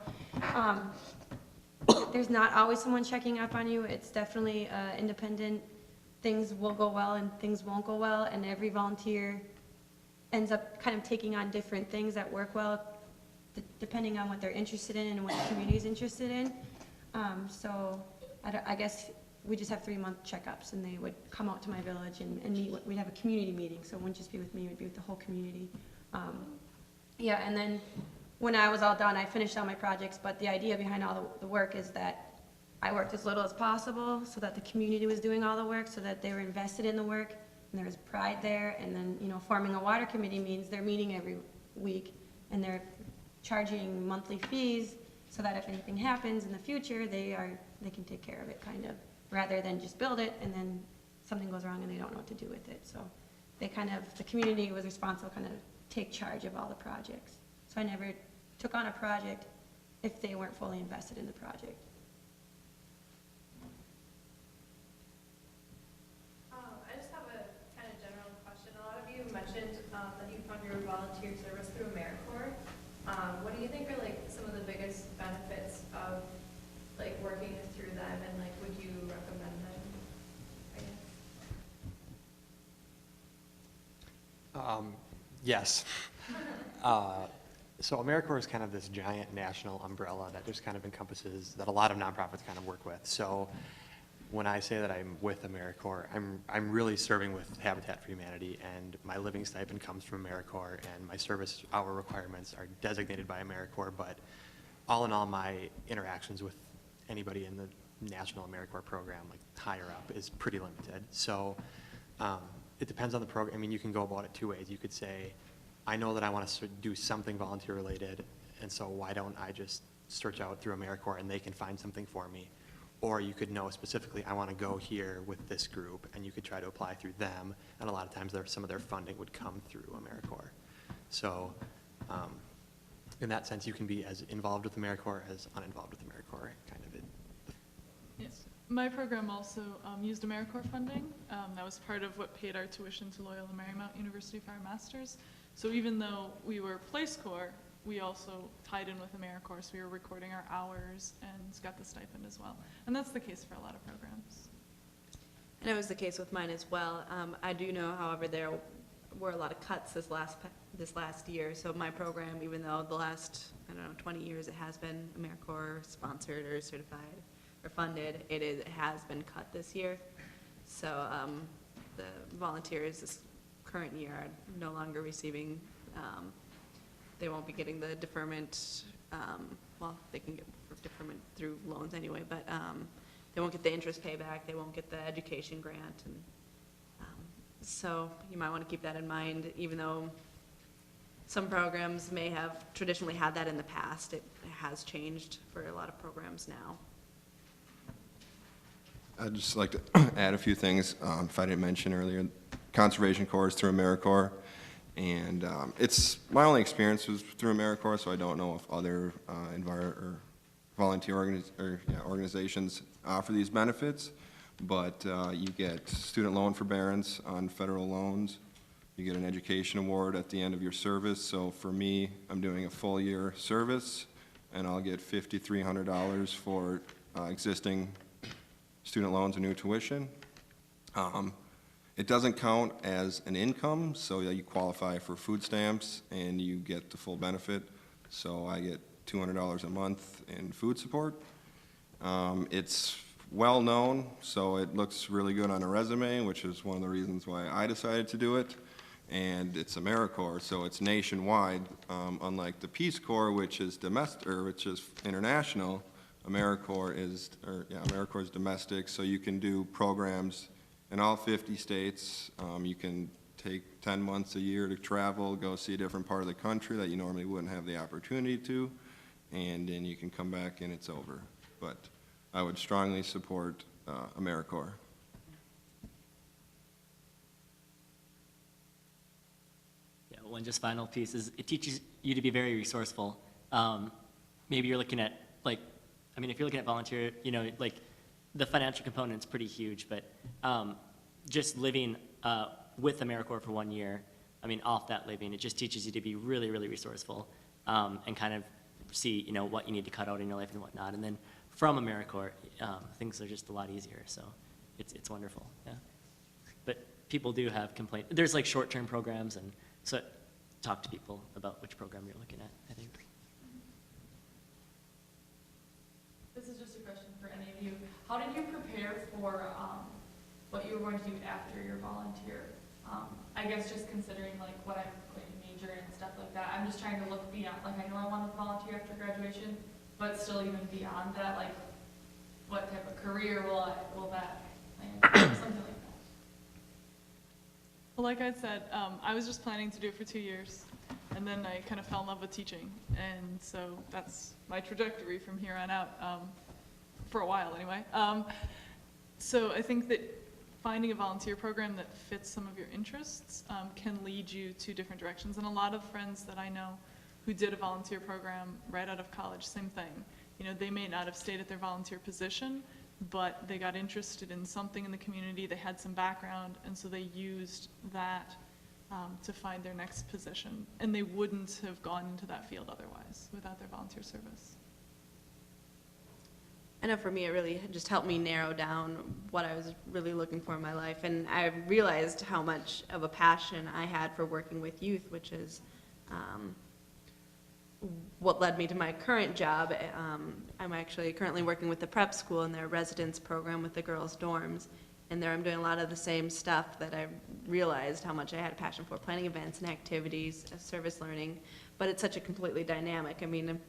[SPEAKER 6] there's not always someone checking up on you. It's definitely independent. Things will go well and things won't go well, and every volunteer ends up kind of taking on different things that work well depending on what they're interested in and what the community is interested in. So I guess we just have 3-month checkups, and they would come out to my village and meet. We'd have a community meeting, so it wouldn't just be with me, it would be with the whole community. Yeah, and then when I was all done, I finished all my projects, but the idea behind all the work is that I worked as little as possible so that the community was doing all the work, so that they were invested in the work, and there was pride there. And then, forming a water committee means they're meeting every week, and they're charging monthly fees so that if anything happens in the future, they can take care of it, kind of, rather than just build it and then something goes wrong and they don't know what to do with it. So the community was responsible, kind of take charge of all the projects. So I never took on a project if they weren't fully invested in the project.
[SPEAKER 9] I just have a kind of general question. A lot of you mentioned that you found your volunteer service through AmeriCorps. What do you think are some of the biggest benefits of working through them, and would you recommend them?
[SPEAKER 3] Yes. So AmeriCorps is kind of this giant national umbrella that just kind of encompasses, that a lot of nonprofits kind of work with. So when I say that I'm with AmeriCorps, I'm really serving with Habitat for Humanity, and my living stipend comes from AmeriCorps, and my service hour requirements are designated by AmeriCorps, but all in all, my interactions with anybody in the national AmeriCorps program, higher up, is pretty limited. So it depends on the program. You can go about it 2 ways. You could say, I know that I want to do something volunteer related, and so why don't I just search out through AmeriCorps and they can find something for me. Or you could know specifically, I want to go here with this group, and you could try to apply through them, and a lot of times some of their funding would come through AmeriCorps. So in that sense, you can be as involved with AmeriCorps as uninvolved with AmeriCorps, kind of it.
[SPEAKER 2] Yes. My program also used AmeriCorps funding. That was part of what paid our tuition to Loyola Marymount University for our master's. So even though we were Place Corps, we also tied in with AmeriCorps, so we were recording our hours and got the stipend as well. And that's the case for a lot of programs.
[SPEAKER 4] And it was the case with mine as well. I do know, however, there were a lot of cuts this last year. So my program, even though the last, 20 years it has been AmeriCorps sponsored or certified or funded, it has been cut this year. So the volunteers this current year are no longer receiving, they won't be getting the deferment, well, they can get deferment through loans anyway, but they won't get the interest payback, they won't get the education grant, and so you might want to keep that in mind. Even though some programs may have traditionally had that in the past, it has changed for a lot of programs now.
[SPEAKER 7] I'd just like to add a few things, if I didn't mention earlier. Conservation Corps is through AmeriCorps, and it's my only experience was through AmeriCorps, so I don't know if other volunteer organizations offer these benefits. but you get student loan forbearance on federal loans. You get an education award at the end of your service. So for me, I'm doing a full year service, and I'll get $5,300 for existing student loans and new tuition. It doesn't count as an income, so you qualify for food stamps and you get the full benefit. So I get $200 a month in food support. It's well known, so it looks really good on a resume, which is one of the reasons why I decided to do it. And it's AmeriCorps, so it's nationwide, unlike the Peace Corps, which is domestic, or which is international. AmeriCorps is domestic, so you can do programs in all 50 states. You can take 10 months a year to travel, go see a different part of the country that you normally wouldn't have the opportunity to, and then you can come back and it's over. But I would strongly support AmeriCorps.
[SPEAKER 5] Yeah, one just final piece is it teaches you to be very resourceful. Maybe you're looking at, like, I mean, if you're looking at volunteer, you know, like, the financial component's pretty huge, but just living with AmeriCorps for 1 year, I mean, off that living, it just teaches you to be really, really resourceful and kind of see, you know, what you need to cut out in your life and whatnot. And then from AmeriCorps, things are just a lot easier, so it's wonderful, yeah. But people do have complaints. There's like short-term programs, and so talk to people about which program you're looking at, I think.
[SPEAKER 2] This is just a question for any of you. How did you prepare for what you were going to do after your volunteer? I guess just considering like what I'm going to major in and stuff like that. I'm just trying to look beyond, like I know I want to volunteer after graduation, but still even beyond that, like what type of career will that plan? Something like that. Well, like I said, I was just planning to do it for 2 years, and then I kind of fell in love with teaching, and so that's my trajectory from here on out, for a while anyway. So I think that finding a volunteer program that fits some of your interests can lead you to different directions, and a lot of friends that I know who did a volunteer program right out of college, same thing. You know, they may not have stayed at their volunteer position, but they got interested in something in the community, they had some background, and so they used that to find their next position. And they wouldn't have gone into that field otherwise without their volunteer service.
[SPEAKER 4] I know for me, it really just helped me narrow down what I was really looking for in my life. And I realized how much of a passion I had for working with youth, which is what led me to my current job. I'm actually currently working with the prep school in their residence program with the girls' dorms. And there I'm doing a lot of the same stuff that I realized how much I had a passion for, planning events and activities, service learning. But it's such a completely dynamic. I mean, I'm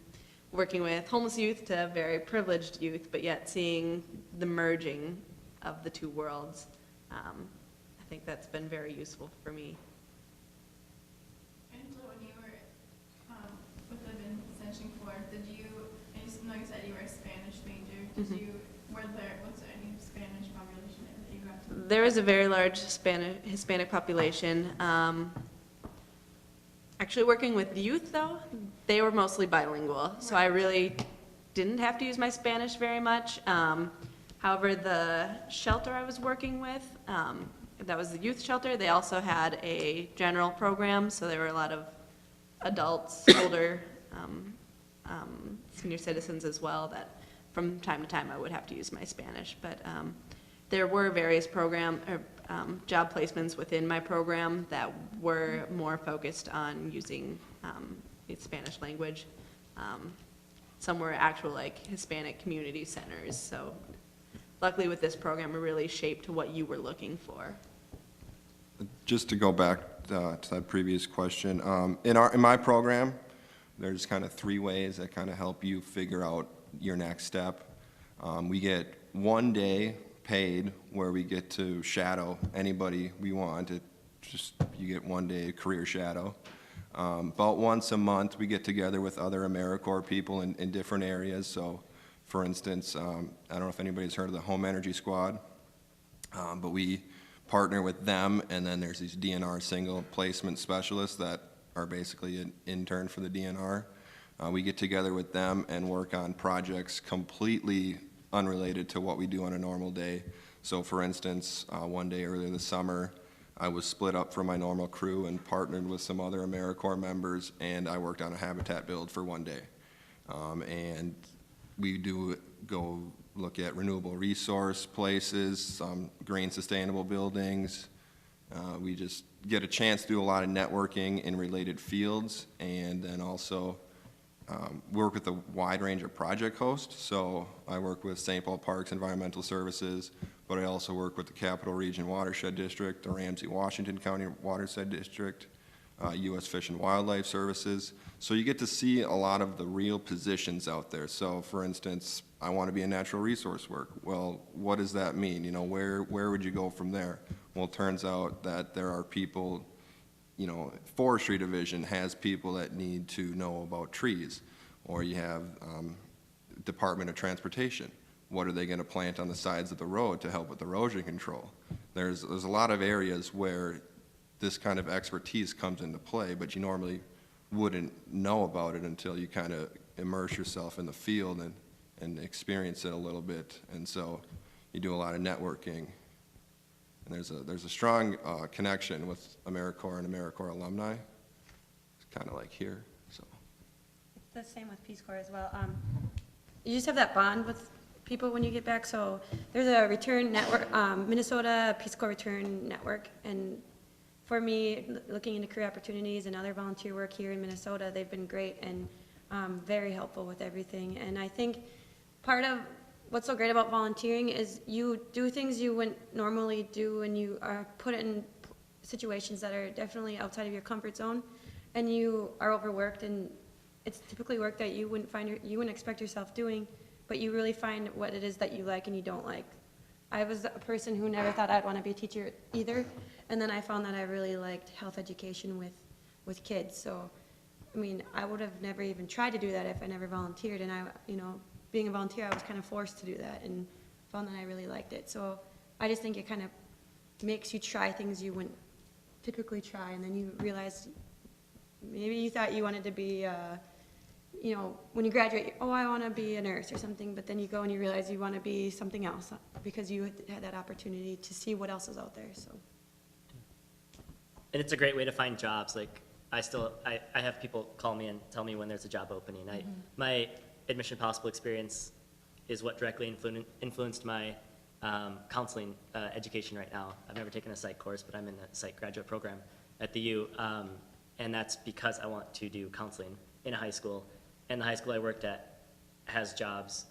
[SPEAKER 4] working with homeless youth to very privileged youth, but yet seeing the merging of the two worlds. I think that's been very useful for me.
[SPEAKER 8] Angela, when you were with the Vincentian Corps, did you, and you know you said you were a Spanish major, did you, was there any Spanish population that you got to?
[SPEAKER 4] There is a very large Hispanic population. Actually working with youth though, they were mostly bilingual, so I really didn't have to use my Spanish very much. However, the shelter I was working with, that was the youth shelter, they also had a general program, so there were a lot of adults, older senior citizens as well, that from time to time I would have to use my Spanish. But there were various job placements within my program that were more focused on using the Spanish language. Some were actual like Hispanic community centers. So luckily with this program, it really shaped to what you were looking for.
[SPEAKER 7] Just to go back to that previous question, in my program, there's kind of 3 ways that kind of help you figure out your next step. We get 1 day paid where we get to shadow anybody we want. You get 1 day career shadow. About once a month, we get together with other AmeriCorps people in different areas. So, for instance, I don't know if anybody's heard of the Home Energy Squad, but we partner with them, and then there's these DNR single placement specialists that are basically an intern for the DNR. We get together with them and work on projects completely unrelated to what we do on a normal day. So for instance, one day earlier this summer, I was split up from my normal crew and partnered with some other AmeriCorps members, and I worked on a habitat build for one day. And we do go look at renewable resource places, some green sustainable buildings. We just get a chance to do a lot of networking in related fields, and then also work with a wide range of project hosts. So I work with St. Paul Parks Environmental Services, but I also work with the Capital Region Watershed District, the Ramsey Washington County Watershed District, U.S. Fish and Wildlife Services. So you get to see a lot of the real positions out there. So for instance, I want to be in natural resource work. Well, what does that mean? You know, where would you go from there? Well, it turns out that there are people, you know, forestry division has people that need to know about trees, or you have Department of Transportation. What are they going to plant on the sides of the road to help with erosion control? There's a lot of areas where this kind of expertise comes into play, but you normally wouldn't know about it until you kind of immerse yourself in the field and experience it a little bit. And so you do a lot of networking. And there's a strong connection with AmeriCorps and AmeriCorps alumni. It's kind of like here. So
[SPEAKER 6] It's the same with Peace Corps as well. You just have that bond with people when you get back. So there's a return network, Minnesota Peace Corps Return Network, and for me, looking into career opportunities and other volunteer work here in Minnesota, they've been great and very helpful with everything. And I think part of what's so great about volunteering is you do things you wouldn't normally do, and you are put in situations that are definitely outside of your comfort zone, and you are overworked, and it's typically work that you wouldn't expect yourself doing, but you really find what it is that you like and you don't like. I was a person who never thought I'd want to be a teacher either, and then I found that I really liked health education with kids. So, I mean, I would have never even tried to do that if I never volunteered, and being a volunteer, I was kind of forced to do that and found that I really liked it. So I just think it kind of makes you try things you wouldn't typically try, and then you realize maybe you thought you wanted to be, when you graduate, oh, I want to be a nurse or something, but then you go and you realize you want to be something else because you had that opportunity to see what else is out there. So.
[SPEAKER 5] And it's a great way to find jobs. Like I have people call me and tell me when there's a job opening. My Admission Possible experience is what directly influenced my counseling education right now. I've never taken a psych course, but I'm in a psych graduate program at the U, and that's because I want to do counseling in a high school. And the high school I worked at has jobs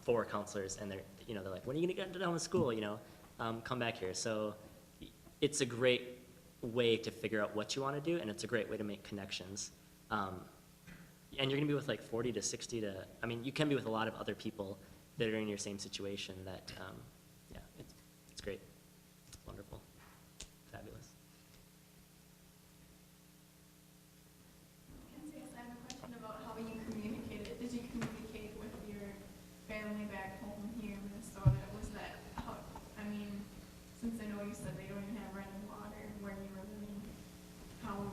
[SPEAKER 5] for counselors, and they're like, when are you gonna get done with school? Come back here. So it's a great way to figure out what you want to do, and it's a great way to make connections. And you're gonna be with like 40 to 60 to, you can be with a lot of other people that are in your same situation that, it's great. It's wonderful. Fabulous.
[SPEAKER 8] Kenzie, I have a question about how you communicated. Did you communicate with your family back home here in Minnesota? Was that how, since I know you said they don't even have running water where you were living, how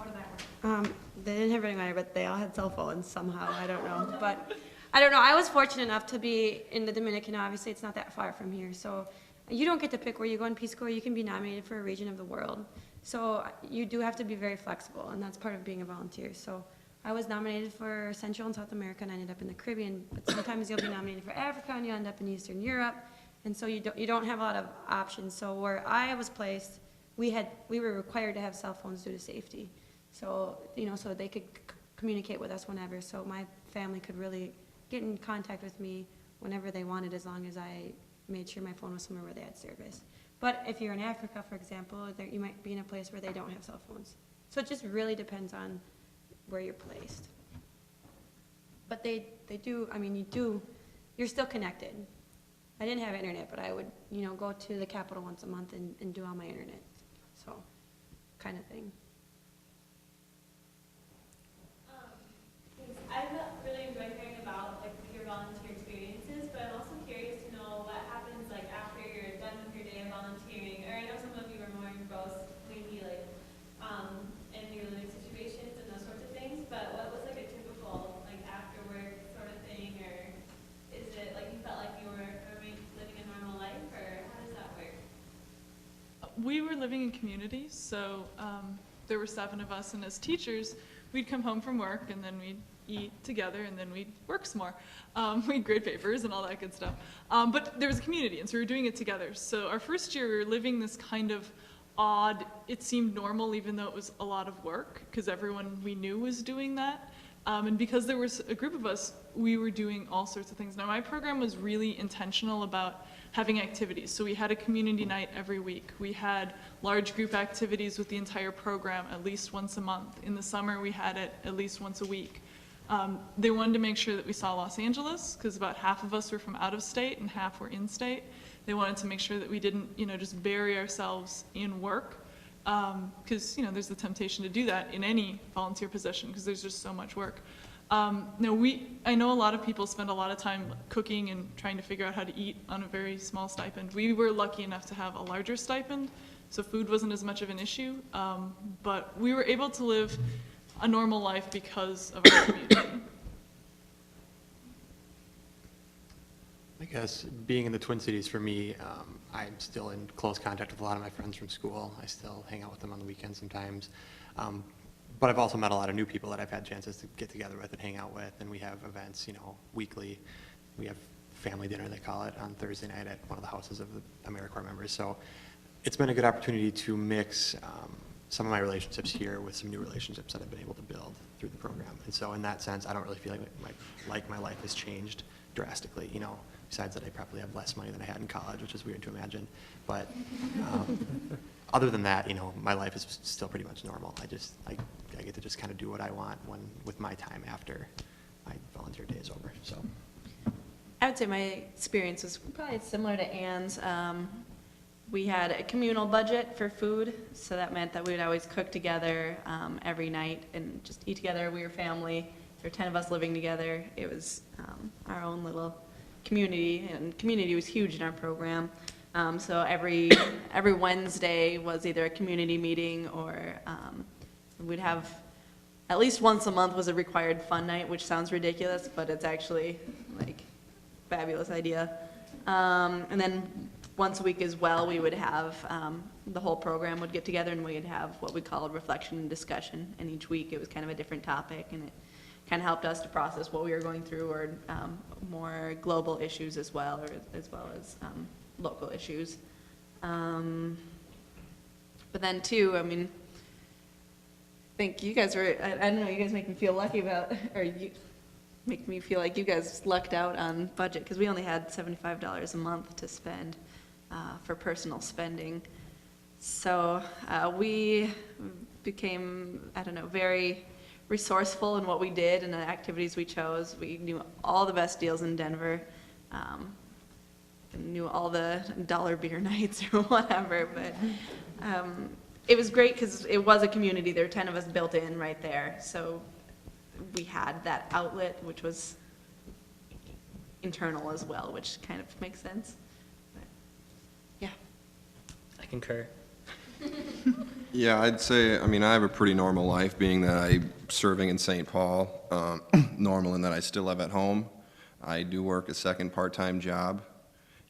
[SPEAKER 8] did that work?
[SPEAKER 6] They didn't have running water, but they all had cell phones somehow. I don't know. But I don't know. I was fortunate enough to be in the Dominican. Obviously, it's not that far from here. So you don't get to pick where you go in Peace Corps. You can be nominated for a region of the world. So you do have to be very flexible, and that's part of being a volunteer. So I was nominated for Central and South America, and I ended up in the Caribbean. But sometimes you'll be nominated for Africa, and you end up in Eastern Europe. And so you don't have a lot of options. So where I was placed, we were required to have cell phones due to safety. So, so they could communicate with us whenever. So my family could really get in contact with me whenever they wanted, as long as I made sure my phone was somewhere where they had service. But if you're in Africa, for example, you might be in a place where they don't have cell phones. So it just really depends on where you're placed. But they do, you're still connected. I didn't have internet, but I would, go to the Capitol once a month and do all my internet. So, kind of thing.
[SPEAKER 10] I've really enjoyed hearing about your volunteer experiences, but I'm also curious to know what happens after you're done with your day of volunteering. Or I know some of you are more engrossed maybe in your living situations and those sorts of things, but what was a typical after work sort of thing, or is it you felt like you were living
[SPEAKER 2] We were living in communities, so there were 7 of us, and as teachers, we'd come home from work, and then we'd eat together, and then we'd work some more. We'd grade papers and all that good stuff. But there was a community, and so we were doing it together. So our first year, we were living this kind of odd, it seemed normal, even though it was a lot of work, because everyone we knew was doing that. And because there was a group of us, we were doing all sorts of things. Now, my program was really intentional about having activities. So we had a community night every week. We had large group activities with the entire program at least once a month. In the summer, we had it at least once a week. They wanted to make sure that we saw Los Angeles, because about half of us were from out of state and half were in state. They wanted to make sure that we didn't, just bury ourselves in work, because, there's the temptation to do that in any volunteer position, because there's just so much work. I know a lot of people spend a lot of time cooking and trying to figure out how to eat on a very small stipend. We were lucky enough to have a larger stipend, so food wasn't as much of an issue, but we were able to live a normal life because of our community.
[SPEAKER 3] I guess being in the Twin Cities for me, I'm still in close contact with a lot of my friends from school. I still hang out with them on the weekends sometimes. But I've also met a lot of new people that I've had chances to get together with and hang out with, and we have events, weekly. We have family dinner, they call it, on Thursday night at one of the houses of the AmeriCorps members. So it's been a good opportunity to mix some of my relationships here with some new relationships that I've been able to build through the program. And so in that sense, I don't really feel like my life has changed drastically, besides that I probably have less money than I had in college, which is weird to imagine. But other than that, my life is still pretty much normal. I get to just kind of do what I want with my time after my volunteer day is over. So
[SPEAKER 4] I would say my experience was probably similar to Ann's. We had a communal budget for food, so that meant that we would always cook together every night and just eat together. We were family. There were 10 of us living together. It was our own little community, and community was huge in our program. So every Wednesday was either a community meeting or we'd have at least once a month was a required fun night, which sounds ridiculous, but it's actually like fabulous idea. And then once a week as well, we would have the whole program would get together and we'd have what we called reflection and discussion. And each week it was kind of a different topic, and it kind of helped us to process what we were going through, or more global issues as well, or as well as local issues. But then too, I think you guys were, I don't know, you guys make me feel lucky about, or you make me feel like you guys lucked out on budget, because we only had $75 a month to spend for personal spending. So we became, very resourceful in what we did and the activities we chose. We knew all the best deals in Denver, knew all the dollar beer nights or whatever, but it was great because it was a community. There were 10 of us built in right there, so we had that outlet, which was internal as well, which kind of makes sense. But, yeah.
[SPEAKER 1] I concur.
[SPEAKER 7] Yeah, I'd say, I have a pretty normal life, being that I'm serving in St. Paul, normal in that I still live at home. I do work a second part-time job,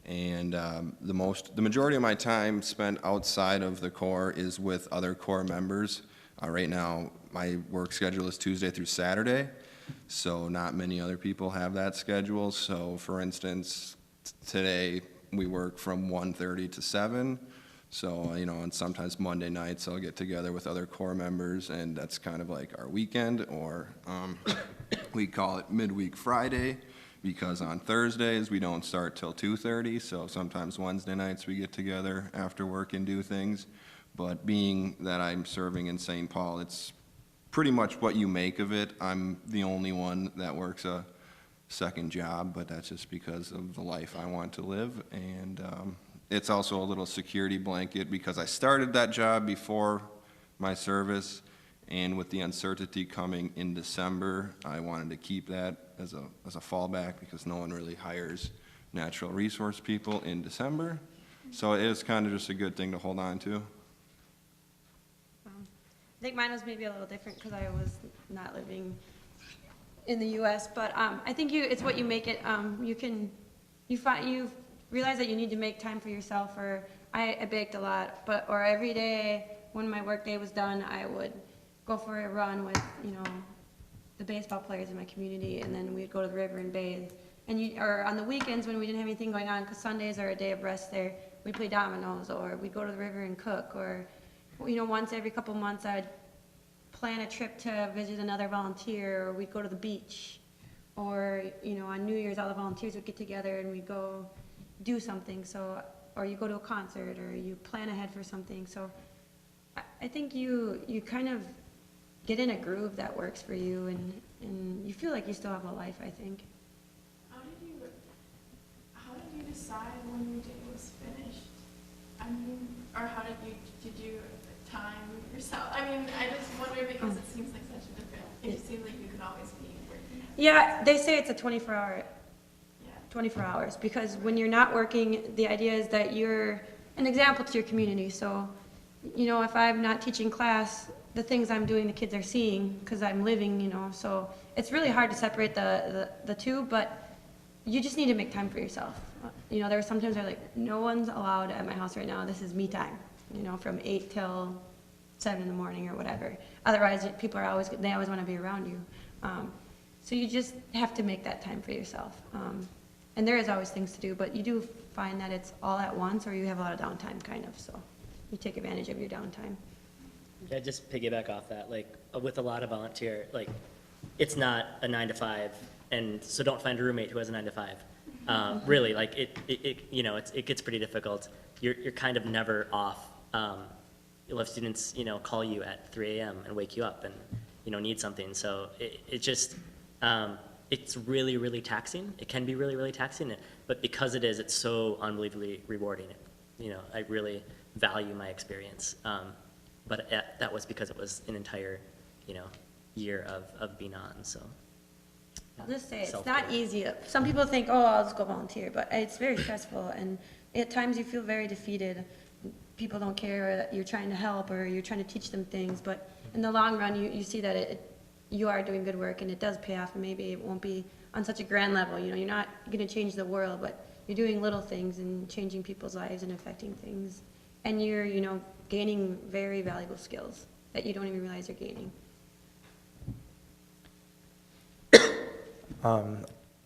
[SPEAKER 7] and the majority of my time spent outside of the Corps is with other Corps members. Right now, my work schedule is Tuesday through Saturday, so not many other people have that schedule. So, for instance, today we work from 1:30 to 7. So, and sometimes Monday nights I'll get together with other Corps members, and that's kind of like our weekend, or we call it midweek Friday, because on Thursdays we don't start till 2:30, so sometimes Wednesday nights we get together after work and do things. But being that I'm serving in St. Paul, it's pretty much what you make of it. I'm the only one that works a second job, but that's just because of the life I want to live, and it's also a little security blanket because I started that job before my service, and with the uncertainty coming in December, I wanted to keep that as a fallback because no one really hires natural resource people in December. So it is kind of just a good thing to hold on to.
[SPEAKER 6] I think mine was maybe a little different because I was not living in the U.S., but I think it's what you make it. You realize that you need to make time for yourself, or I baked a lot, or every day when my work day was done, I would go for a run with, the baseball players in my community, and then we'd go to the river and bathe. Or on the weekends when we didn't have anything going on, because Sundays are a day of rest there, we'd play dominoes, or we'd go to the river and cook, or, once every couple months I'd plan a trip to visit another volunteer, or we'd go to the beach, or, on New Year's all the volunteers would get together and we'd go do something, or you go to a concert, or you plan ahead for something. So I think you kind of get in a groove that works for you, and you feel like you still have a life, I think.
[SPEAKER 8] How did you decide when your day was finished? I mean, or did you time yourself? I mean, I just wonder because it seems like such a different, it just seems like you could always be working.
[SPEAKER 6] Yeah, they say it's a 24
[SPEAKER 8] Yeah.
[SPEAKER 6] hours, because when you're not working, the idea is that you're an example to your community. So, if I'm not teaching class, the things I'm doing, the kids are seeing, because I'm living, so it's really hard to separate the two, but you just need to make time for yourself. There were some times where no one's allowed at my house right now, this is me time, from 8 till 7 in the morning or whatever. Otherwise, people they always want to be around you. So you just have to make that time for yourself. And there is always things to do, but you do find that it's all at once, or you have a lot of downtime, kind of, so you take advantage of your downtime.
[SPEAKER 5] Yeah, just piggyback off that, with a lot of volunteer, it's not a 9 to 5, and so don't find a roommate who has a 9 to 5. Really, it gets pretty difficult. You're kind of never off. You'll have students, call you at 3 a.m. and wake you up and, need something. So it's really, really taxing. It can be really, really taxing, but because it is, it's so unbelievably rewarding. I really value my experience. But that was because it was an entire, year of being on, so.
[SPEAKER 6] I'll just say, it's
[SPEAKER 5] Self-care.
[SPEAKER 6] not easy. Some people think, oh, I'll just go volunteer, but it's very stressful, and at times you feel very defeated. People don't care that you're trying to help or you're trying to teach them things, but in the long run, you see that you are doing good work, and it does pay off, and maybe it won't be on such a grand level. You're not going to change the world, but you're doing little things and changing people's lives and affecting things, and you're, gaining very valuable skills that you don't even realize you're gaining.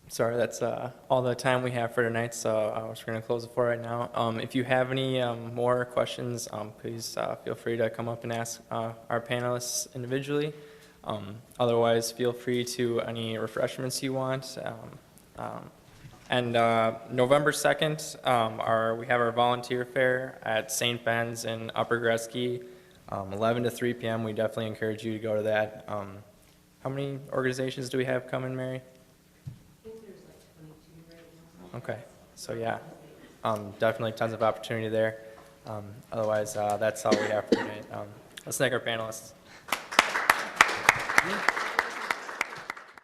[SPEAKER 1] Sorry, that's all the time we have for tonight, so we're going to close it for right now. If you have any more questions, please feel free to come up and ask our panelists individually. Otherwise, feel free to any refreshments you want. And November 2nd, we have our volunteer fair at St. Ben's in Upper Gretzky, 11 to 3 p.m. We definitely encourage you to go to that. How many organizations do we have coming, Mary?
[SPEAKER 11] I think there's 22 right now.
[SPEAKER 1] Okay, so yeah, definitely tons of opportunity there. Otherwise, that's all we have for tonight. Let's thank our panelists.